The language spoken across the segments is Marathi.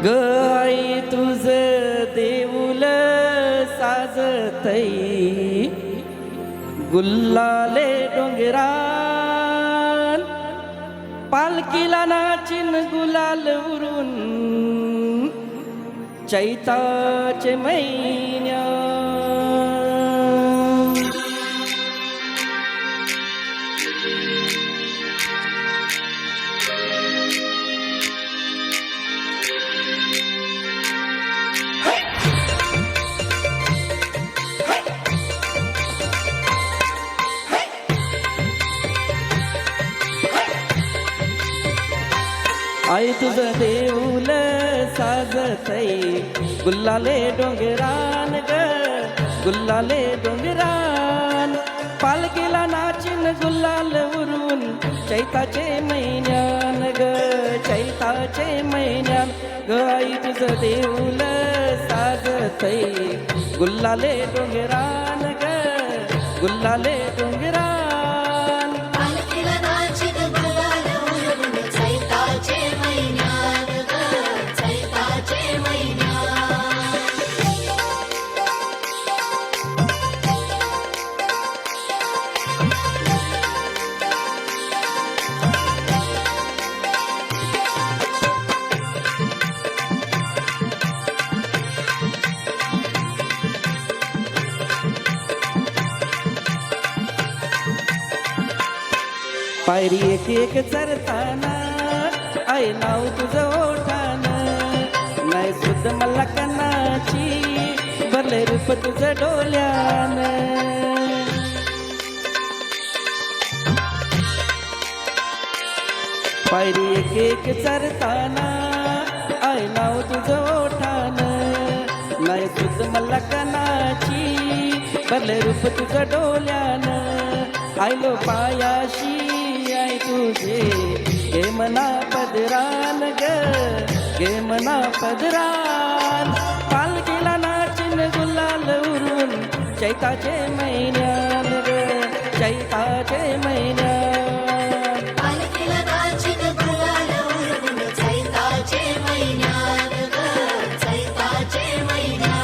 ग आई तुझ देऊल साजतई गुल्लाले डोंगरान पालखीला नाचिन गुलाल उरून चैताचे महिन्या आई तुझं देऊल साजतई गुल्लाले डोंगरान ग गुल्लाले डोंगरान पालखीला नाचिन गुल्लाल उरून चैताचे महिन्यान ग चैताचे महिन्यान ग आई तुझं देऊल साजतई गुल्लाले डोंगरान ग गुल्लाले डोंगरान पायरी एक एक चरताना आई नाव तुझं ओठान नाही सुद्ध मला कन्नाची भरले रूप तुझं डोल्यान पायरी एक एक चरताना आई नाव तुझं ओठान नाही सुद्ध मला कन्नाची भरले रूप तुझं डोल्यान आयलो पायाशी आई तुझे गे मना पदरान ग गे मना पदरान पालखीला नाचिन गुलाल उरून चैताचे महिन्यान ग चैताचे महिन्यान पालखीला नाचिन गुलाल उरून चैताचे महिन्यान ग चैताचे महिन्यान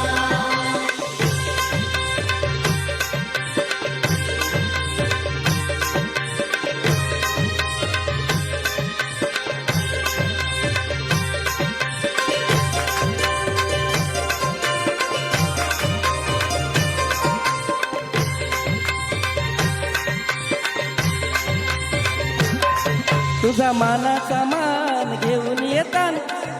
तुझा मानाचा मान घेऊन येतान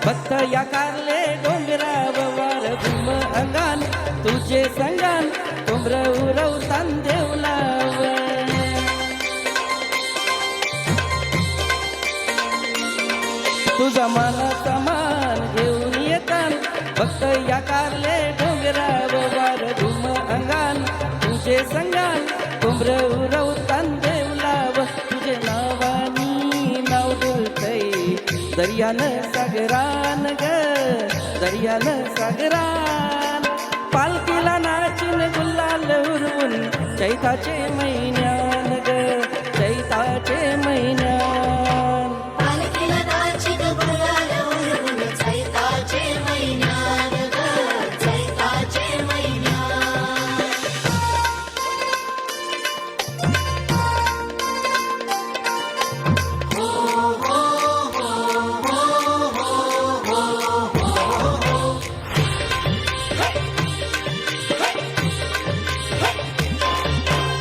भक्त या कारले डोंगरावर घुम अंगान तुझे संगान तुमर उरवतान देवलाव तुझा मानाचा मान घेऊन येतान भक्त या कारले डोंगरावर घुम अंगान तुझे संगान तुमर उरवतान देवलाव तुझे नावानी दर्यान सागरान ग दर्यान सागरान पालखीला नाचिन गुल्लाल उरून चैताचे महिन्यान ग चैताचे महिन्यान पालखीला नाचिन गुलाल उरून चैताचे महिन्यान ग चैताचे महिन्यान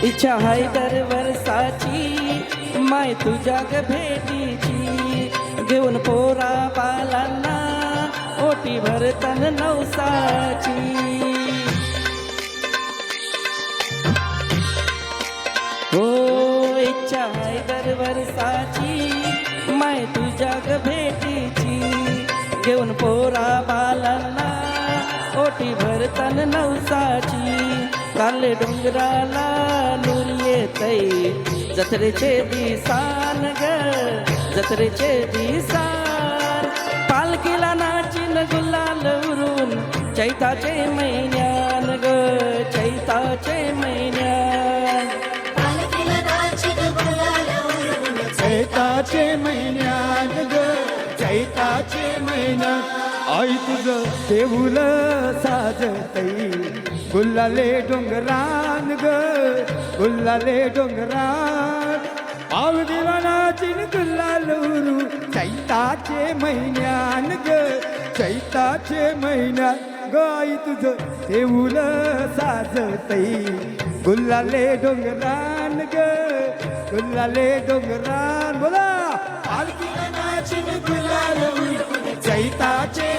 इच्छा हाय दर वर्षाची माय तुझ्या ग भेटीची घेऊन पोरा बालांना ओटी भरतन नवसाची हो इच्छा हाय दर वर्षाची माय तुझ्या ग भेटीची घेऊन पोरा बालांना ओटी भरतन नवसाची काले डोंगराला नूर येतई जत्रेचे दिसान ग जत्रेचे दिसान पालखीला नाचिन गुलाल उरून चैताचे महिन्यान ग चैताचे महिन्यान पालखीला नाचिन गुलाल उरून चैताचे महिन्यात ग चैताचे महिन्यात आई तुझं देऊल साजतई गुल्लाले डोंगरान ग गुल्लाले डोंगरान पावली वनाची गुल्लाल उरू चैताचे महिन्यान ग चैताचे महिन्यात ग आई तुझं देऊल साजतई गुल्लाले डोंगरान ग गुल्लाले डोंगरान बोला पालखीला नाचीन गुलाल उडवून चैताचे